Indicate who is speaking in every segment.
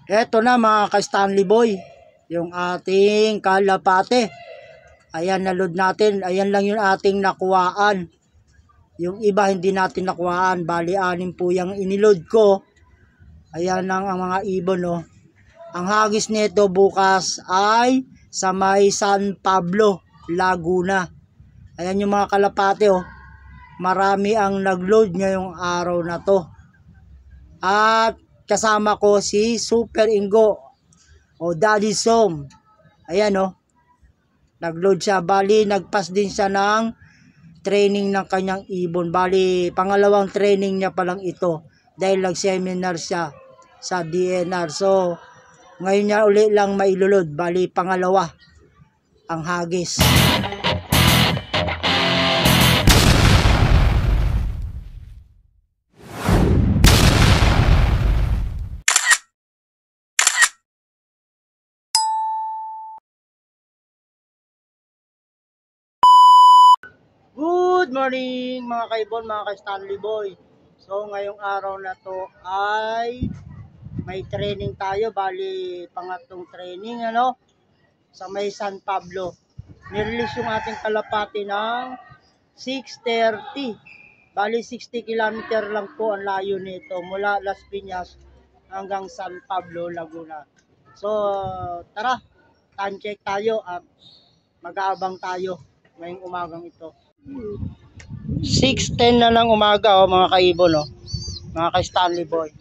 Speaker 1: Eto na mga ka-Stanley Boy, yung ating kalapate. Ayan, naload natin. Ayan lang yung ating nakuhaan. Yung iba hindi natin nakuhaan. Bali, 6 po yung iniload ko. Ayan lang ang mga ibon, oh. Ang hagis nito bukas ay sa may San Pablo, Laguna. Ayan yung mga kalapate, oh. Marami ang nagload ngayong araw na to. At kasama ko si Super Ingo o Daddy Som. Ayan, oh. Nagload siya. Bali, nagpas din siya ng training ng kanyang ibon. Bali, pangalawang training niya pa lang ito. Dahil nag-seminar siya sa DNR. So, ngayon niya uli lang mailulod. Bali, pangalawa ang hagis. Good morning mga kaibon, mga ka-Stanley Boy. So ngayong araw na to ay may training tayo. Bali, pangatlong training sa may San Pablo. Nirelease yung ating kalapati ng 6:30. Bali 60 km lang po ang layo nito mula Las Piñas hanggang San Pablo, Laguna. So tara, time check tayo at mag-aabang tayo ngayong umagang ito. 6:10 na ng umaga, oh, mga kaibon, oh, mga ka-Stanley Boy.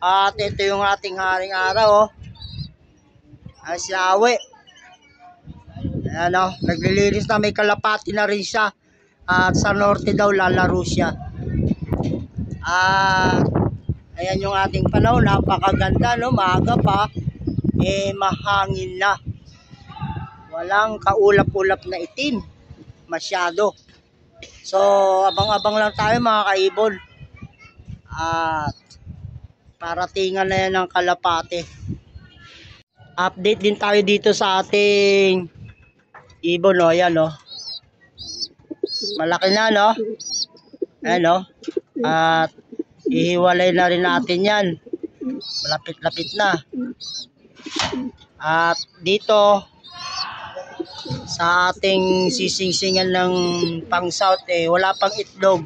Speaker 1: At ito yung ating haring araw, oh. Ay, si Awe. Ayan, oh, naglilinis na, may kalapati na rin siya. At sa norte daw lalaro siya. At ayan yung ating panahon, napakaganda, no? Maaga pa, mahangin na. Walang kaulap-ulap na itim masyado. So, abang-abang lang tayo mga kaibon. At paratingan na yan ng kalapate. Update din tayo dito sa ating ibon, no? Ayan, no? Malaki na, no? Ayan, no? At ihiwalay na rin natin yan. Malapit-lapit na. At dito sa ating sisingsingan ng pang south, wala pang itlog.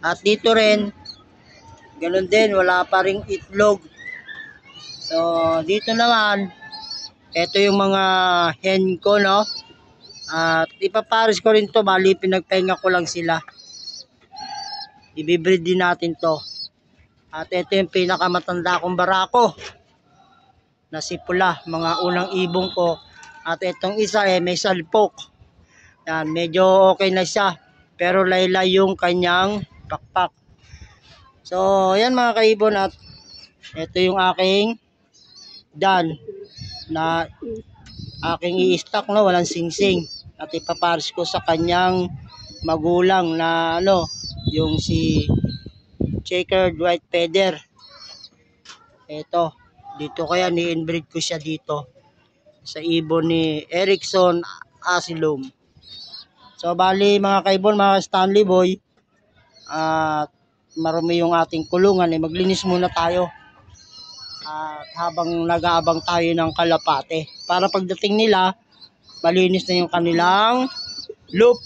Speaker 1: At dito rin ganun din, wala pa ring itlog. So dito naman, ito yung mga hen ko, no? At ipapares ko rin to. Bali, pinagpahinga ko lang sila. Ibibreed din natin to. At ito yung pinakamatanda kong barako na si Pula, mga unang ibong ko. At itong isa may salpok. Yan, medyo okay na siya. Pero laylay yung kanyang pakpak. So, yan mga kaibon. At ito yung aking dan na aking i-stock, no? Walang singsing. At ipapares ko sa kanyang magulang na yung si checkered white feather. Ito, dito kaya ni-inbreed ko siya dito sa ibon ni Erickson Asilum. So bali mga kaibon, mga Stanley Boy, at marami yung ating kulungan, maglinis muna tayo. At habang nag-aabang tayo ng kalapate, para pagdating nila, malinis na yung kanilang loop.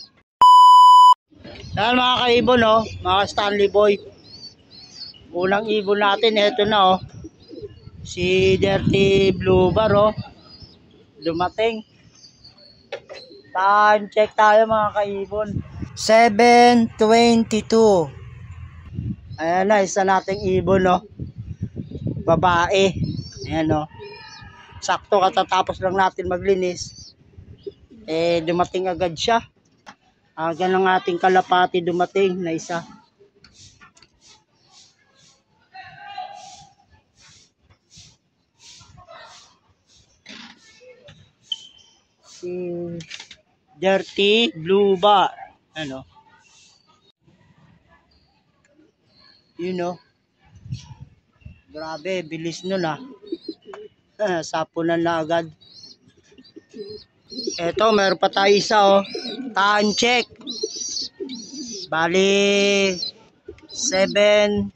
Speaker 1: Yan mga kaibon, mga Stanley Boy. Unang ibon natin, eto na, si Dirty Blue Bar, dumating. Time check tayo mga kaibon. 7:22. Ayan na, isa nating ibon, babae. Ayan, sakto katatapos lang natin maglinis, dumating agad siya. Aga ng ating kalapati dumating na isa. Si Dirty Blue Bar, grabe, bilis nun, sapunan na agad. Eto, meron pa tayo isa, time check. Bali 7:23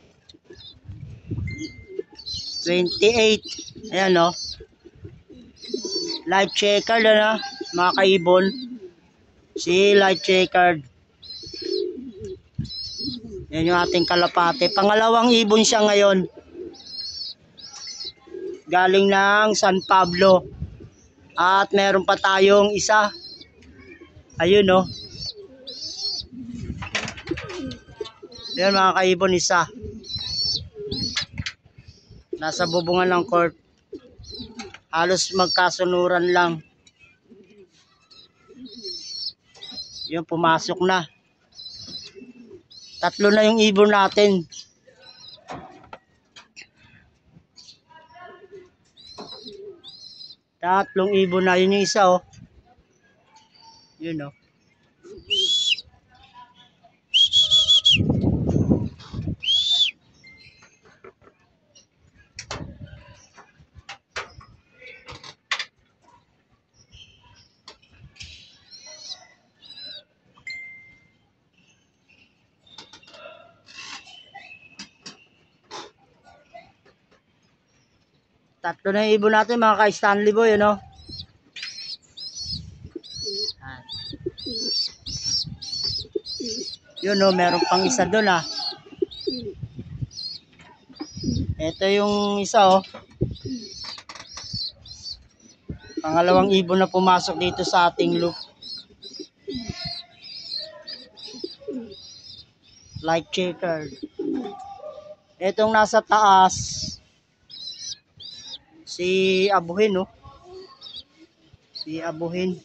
Speaker 1: 28. Ayan o. Light checkered ano, mga kaibon. Si light checkered. Yan yung ating kalapate. Pangalawang ibon siya ngayon. Galing ng San Pablo. At meron pa tayong isa. Ayun o. Yan mga kaibon, isa. Nasa bubungan ng court. Halos magkasunuran lang. Yun, pumasok na. 3 na yung ibon natin. Tatlong ibon na. Yun yung isa oh. Yun oh. Tatlo na yung ibon natin mga ka-Stanley Boy, ano? Yun no, meron pang isa doon ah. Ito yung isa oh. Pangalawang ibon na pumasok dito sa ating loop. Light checkered. Itong nasa taas, si Abuhin, no? Si Abuhin.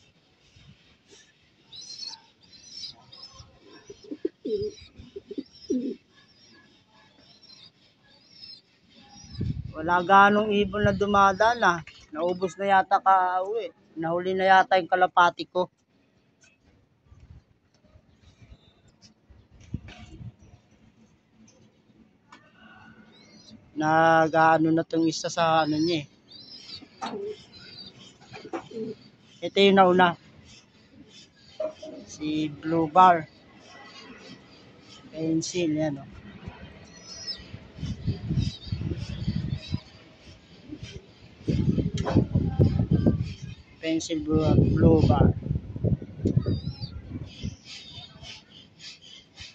Speaker 1: Wala ganong ibon na dumadaan, ah. Naubos na yata ka-uwi. Nahuli na yata yung kalapati ko. Nag-ano na tong isa sa ano niya eh. Ito yung nauna. Si Blue Bar. Pencil, yan o. Pencil Blue Bar.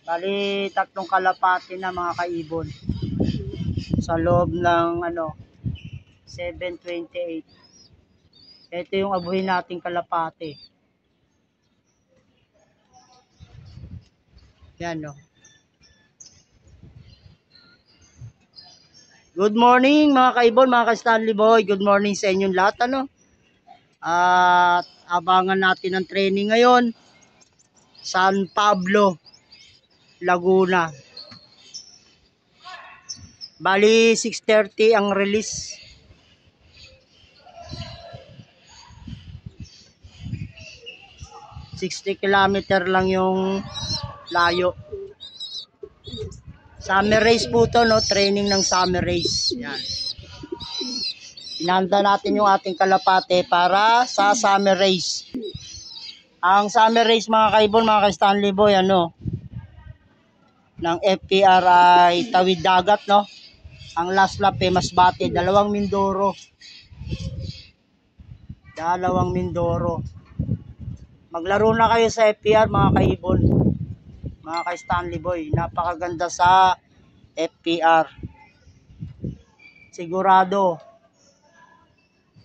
Speaker 1: Bali, 3 kalapati na mga kaibon. Sa loob ng ano 728. Ito yung abuhin nating kalapate. Yan no. Good morning mga kaibon, mga ka-Stanley Boy. Good morning sa inyong lahat ano. At abangan natin ang training ngayon. San Pablo, Laguna. Bali 6:30 ang release. km lang yung layo. Summer race po to no, training ng summer race. Yan. Inanda natin yung ating kalapate para sa summer race. Ang summer race mga kaibon, mga ka-Stanley Boy, ano, ng FPR ay tawid dagat no. Ang last lap eh, Masbate, 2 Mindoro. 2 Mindoro. Maglaro na kayo sa FPR mga kaibon, mga ka-Stanley Boy. Napakaganda sa FPR. Sigurado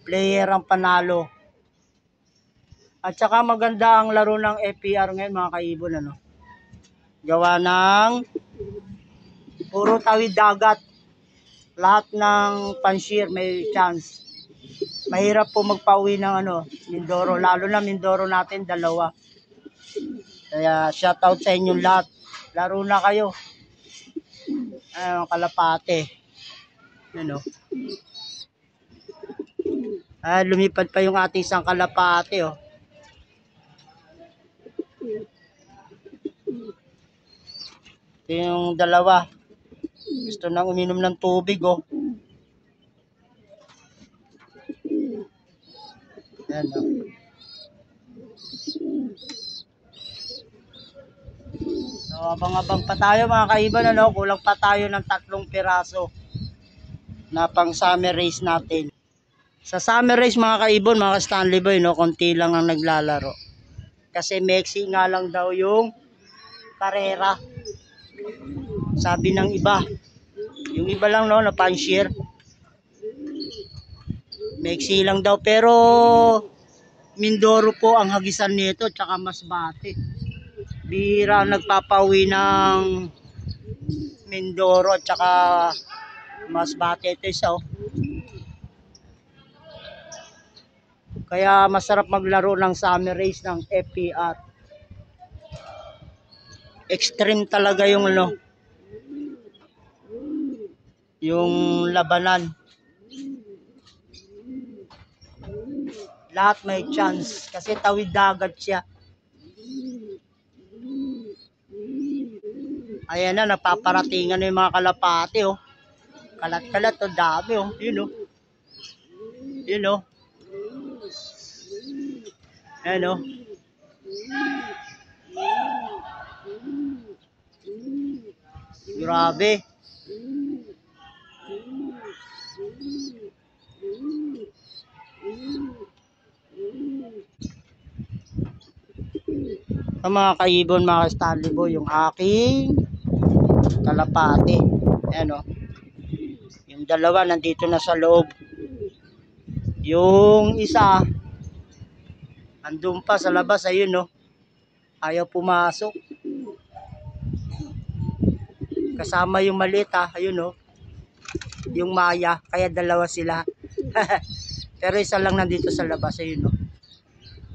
Speaker 1: player ang panalo. At saka maganda ang laro ng FPR ngayon mga kaibon ano. Gawa ng puro tawid dagat. Lahat ng panshir may chance. Mahirap po magpauwi ng ano, Mindoro. Lalo na Mindoro natin, 2. Kaya shoutout sa inyong lahat. Laro na kayo. Ayun, kalapate. Ano? Lumipad pa yung ating isang kalapate, oh. Ito yung 2. Gusto nang uminom ng tubig, oh. Yan, oh. So, abang-abang pa tayo mga kaiban, ano? Kulang pa tayo ng 3 piraso na pang summer race natin. Sa summer race mga kaibon, mga Stanley Boy, no, konti lang ang naglalaro. Kasi mexi nga lang daw yung karera. Sabi ng iba. Yung iba lang, no, na pan-share. Mexi lang daw, pero Mindoro po ang hagisan nito, tsaka Masbate. Bihira ang nagpapauwi ng Mindoro, tsaka Masbate. Ito isa, oh. Kaya masarap maglaro ng summer race ng FPR. Extreme talaga yung ano, yung labanan. Lahat may chance kasi tawid dagat siya. Ayan na, napaparatingan na yung mga kalapate, oh. Kalat-kalat, oh, dami, oh. Yun, oh. Yun, oh. Ayan, oh. Grabe. Sa mga kaibon, mga Stanley Boy, yung aking kalapate. Ayan, oh. Yung dalawa nandito na sa loob. Yung isa andun pa sa labas, ayun, no. Ayaw pumasok. Kasama yung maliit, ayun, no. Yung Maya, kaya dalawa sila. Pero isa lang nandito sa labas, ayun, no.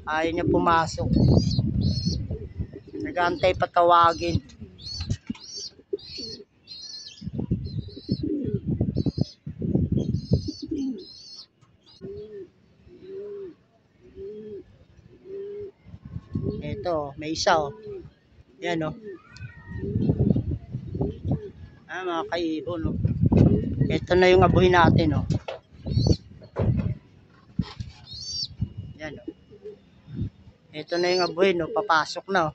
Speaker 1: Ayaw niya pumasok. Nag-aantay patawagin. Ito, may isa, oh. Yan, oh. Mga kaibon, oh. Ito na yung abuhin natin, oh. Yan, oh. Ito na yung abuhin, oh. Papasok na, oh.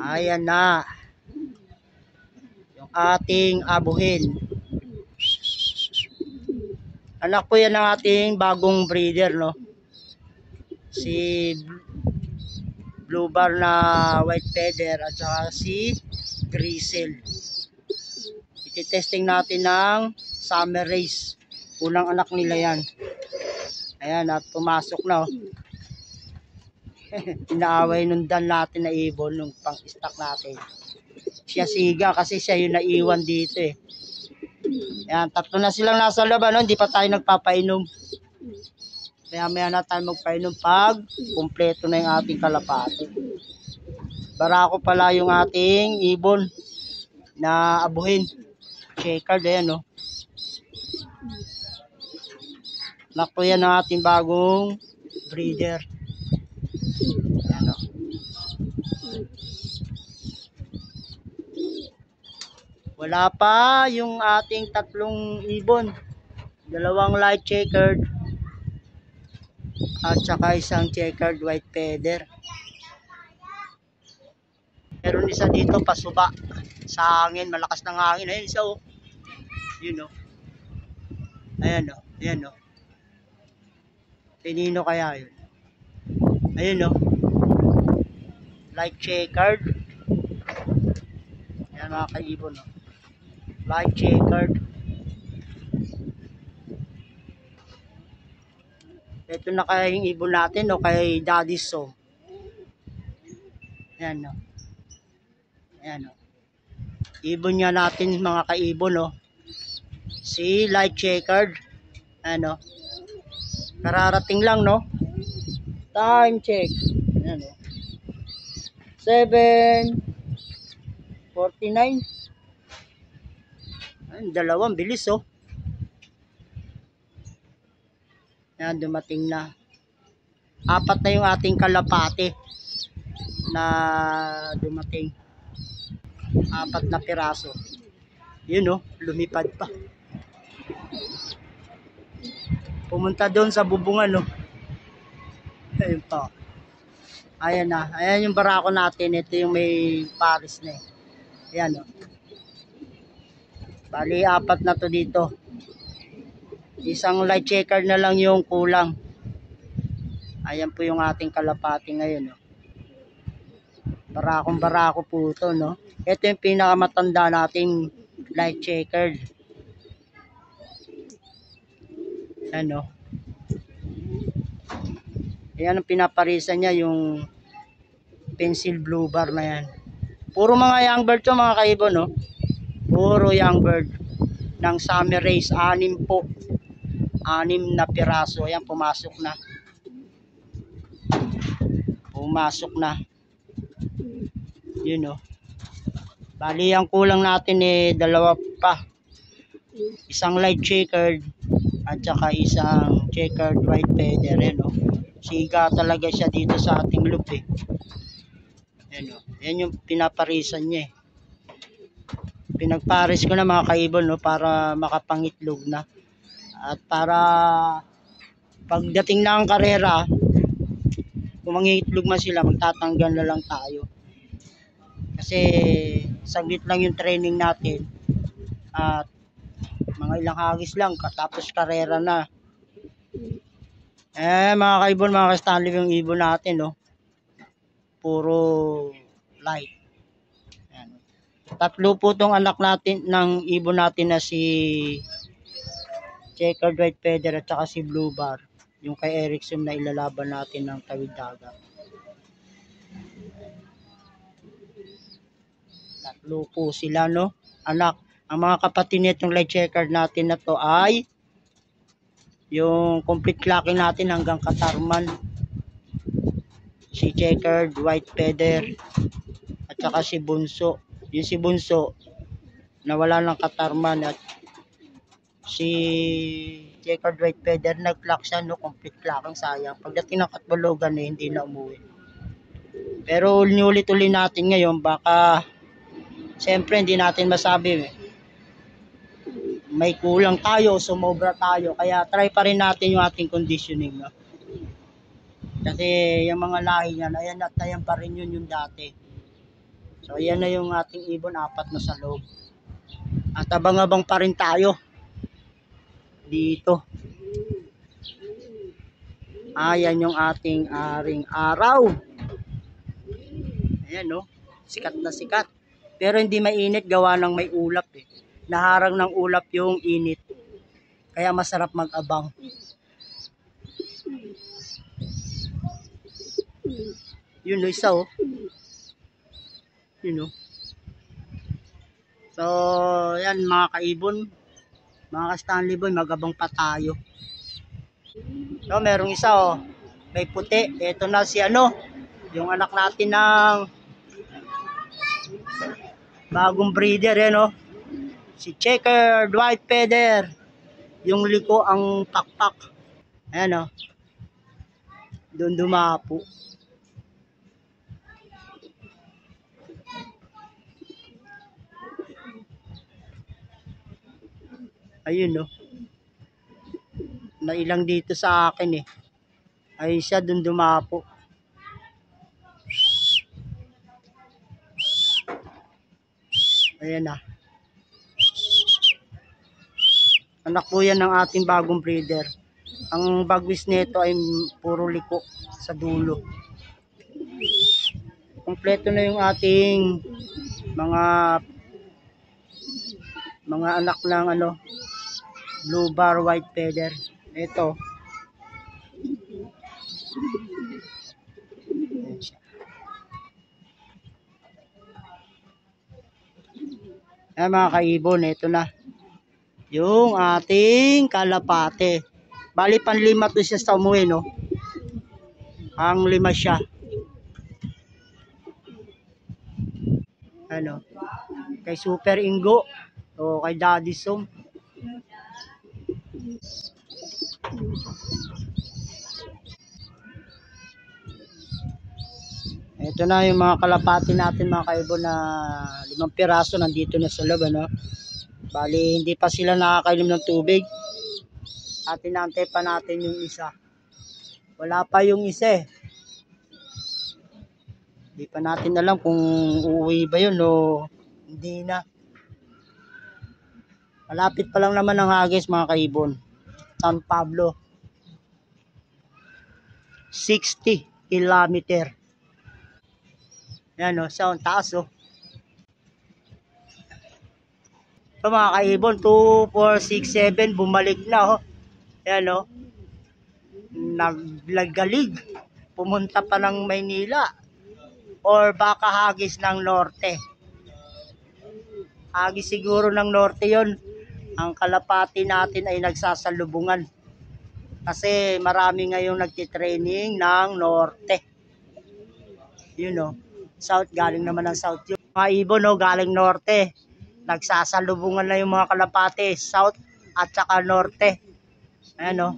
Speaker 1: Ayan na. Yung ating abuhin. Anak po yan ng ating bagong breeder, no. Si Blue Bar na white feather at saka si Grizzle. Ititesting natin ng summer race. Unang anak nila yan. Ayan, at pumasok na, oh. Inaaway nung dan natin na ibon nung pang-stock natin. Siya siga kasi siya yung naiwan dito, eh. Ayan, tatlo na silang nasa laban, no? Hindi pa tayo nagpapainom. Kaya maya na tayo magpainom pag kumpleto na yung ating kalapati. Barako pala yung ating ibon na abuhin. Checkered, ayan, no? Nakpo yan ang ating bagong breeder. Ayan, no? Wala pa yung ating tatlong ibon. Dalawang light checkered at saka isang checkered white feather. Meron isa dito pasuba sa hangin, malakas ng hangin. Ayun isa, oh. Yun, oh. Ayan, oh. Ayan, oh. Pinino kaya yun? Ayun, oh. Light checkered. Ayan mga kaibon, oh. Light checkered. Ito na kaya yung ibon natin, no, kay Daddy So. Ayan, no. Ayan, no. Ibon nga natin mga kaibon, no. Si light checkered. Ayan, no. Kararating lang, no. Time check. Ayan, no. 7:49. Ayan, dalawang bilis, oh. Yan, dumating na. Apat na yung ating kalapate na dumating. Apat na piraso. Yun, oh, lumipad pa. Pumunta doon sa bubungan, oh. Ayun pa. Ayan na. Ayan yung barako natin. Ito yung may pares na eh. Ayan o. Bali, 4 na to dito. Isang light checker na lang yung kulang. Ayan po yung ating kalapati ngayon. No? Barakong barako po ito. No? Ito yung pinakamatanda nating light checker. Ano? Ayan ang pinaparisan niya yung pencil blue bar na yan. Puro mga young bird to mga kaibon. No? Puro young bird. Ng summer race. 6 po. 6 na piraso. Ayan pumasok na. Pumasok na. Yun o. Bali ang kulang natin eh 2 pa. Isang light checkered at saka isang checkered white feather. Yan o. Siga talaga siya dito sa ating loop eh. Yan o. Yan yung pinaparisan niya eh. Pinagparis ko na mga kaibon no, para makapangitlog na. At para pagdating na ang karera, kung mangitlog man sila, magtatanggal na lang tayo. Kasi saglit lang yung training natin. At mga ilang hagis lang, tapos karera na. Mga kaibon, mga ka-Stanley yung ibon natin, no? Puro light. Ayan. 3 po tong anak natin, ng ibon natin na si checkered white feather at saka si blue bar. Yung kay Erickson na ilalaban natin ng tawid dagat. 3 po sila, no? Anak. Ang mga kapatid nitong light checkered natin na to ay yung complete clocking natin hanggang katarman. Si checkered white feather at saka si bunso. Yung si bunso nawala ng katarman at si checkered white feather nag-clock siya, no? Complete clocking, sayang. Pagdating ng Katbalogan eh, hindi na umuwi. Pero ulit-ulit natin ngayon, baka siyempre hindi natin masabi eh. May kulang tayo, sumobra tayo. Kaya try pa rin natin yung ating conditioning. No? Kasi yung mga lahi niyan, ayan at ayan pa rin yun yung dati. So ayan na yung ating ibon, 4 na sa loob. At abang-abang pa rin tayo. Dito. Ayan yung ating aring araw. Ayan no, sikat na sikat. Pero hindi mainit, gawa ng may ulap eh. Naharang ng ulap yung init. Kaya masarap mag-abang. Yun no, isa oh. Yun oh. So, yan mga kaibon. Mga ka-Stanley boy, mag-abang pa tayo. So, merong isa oh. May puti. Ito na si ano. Yung anak natin ng bagong breeder eh no. Si checkered white feather. Yung liko ang pakpak. Ayan o. Doon dumapo. Ayun o. Nailang dito sa akin eh. Ayun siya, doon dumapo. Ayan na. Anak po yan ng ating bagong breeder. Ang bagwis nito ay puro liko sa dulo. Kompleto na yung ating mga anak ng ano, blue bar white feather. Ito. Ayan mga kaibon, ito na. Yung ating kalapate. Bali panlima to siya sa umuwi, no? Ang 5 siya. Ano? Kay Super Ingo. O kay Daddy Som. Ito na yung mga kalapati natin mga kaibon na 5 piraso nandito na sa loob, ano? Bali hindi pa sila nakakainom ng tubig. At inaantay pa natin yung isa. Wala pa yung isa eh. Hindi pa natin alam kung uuwi ba yun o hindi na. Malapit pa lang naman ang hagis mga kaibon. San Pablo. 60 kilometer. Yan o, sound taas o. So mga kaibon, 2, 4, 6, 7, bumalik na o. Yan o. Naglagalig. Pumunta pa ng Maynila. Or baka hagis ng norte. Hagis siguro ng norte yon. Ang kalapati natin ay nagsasalubungan. Kasi marami ngayong nagtitraining ng norte. Yun o. South, galing naman ng south yun. Mga ibon o, galing norte. Nagsasalubungan na yung mga kalapati. South at saka norte. Ayan o.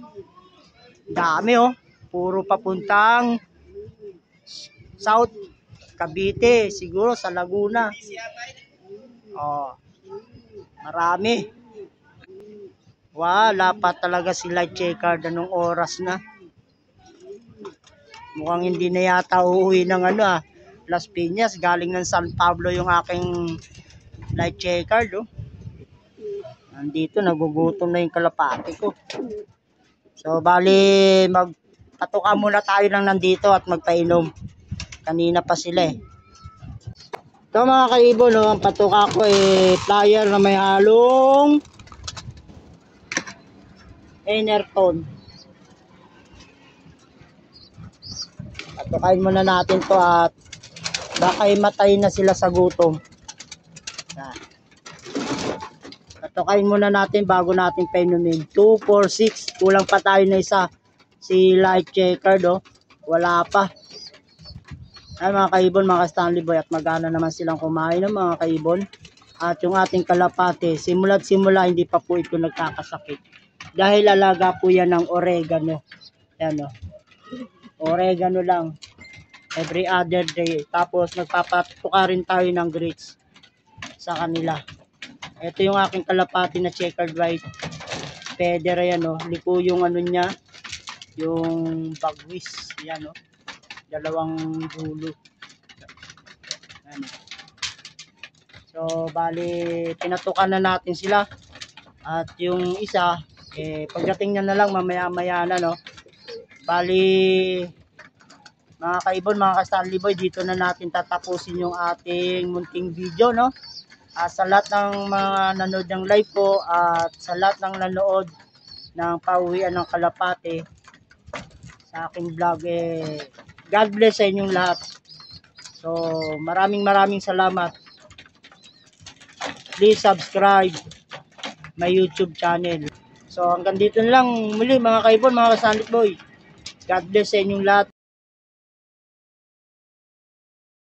Speaker 1: Dami o. Puro papuntang south. Cavite, siguro sa Laguna. Oh, marami. Wala pa talaga si light checker anong oras na. Mukhang hindi na yata uuwi ng Las Piñas. Galing ng San Pablo yung aking light checker. Nandito, nagugutom na yung kalapati ko. So, bali, magpatuka muna tayo lang nandito at magpainom. Kanina pa sila eh. Ito mga kaibon, ang patuka ko flyer na may halong Enerton. Patukain muna natin to at baka matay na sila sa gutom. Patukain muna natin bago natin painumin. 2, 4, 6. Kulang pa tayo na isa. Si light checker wala pa. Ay mga kaibon, mga Stanley Boy, at magana naman silang kumain ng mga kaibon. At yung ating kalapate, simula't simula hindi pa po ito nagkakasakit. Dahil alaga po yan ng oregano. Yan o. Oregano lang. Every other day. Tapos nagpapatuka rin tayo ng grits sa kanila. Ito yung aking kalapate na checkered white. Pedera yan o. Liko yung niya. Yung bagwis. Yan o. Dalawang dulo. Ayan. So, bali, pinatukan na natin sila. At yung isa, pagdating niya na lang, mamaya-maya na, Bali, mga kaibon, mga ka-Stanley Boy, dito na natin tatapusin yung ating munting video, sa lahat ng mga nanood ng live ko, at sa lahat ng nanood ng pauwian ng kalapate, sa aking vlog, God bless sa inyong lahat. So, maraming salamat. Please subscribe my YouTube channel. So, hanggang dito na lang muli mga kaibon, mga ka-Stanley Boy. God bless sa inyong lahat.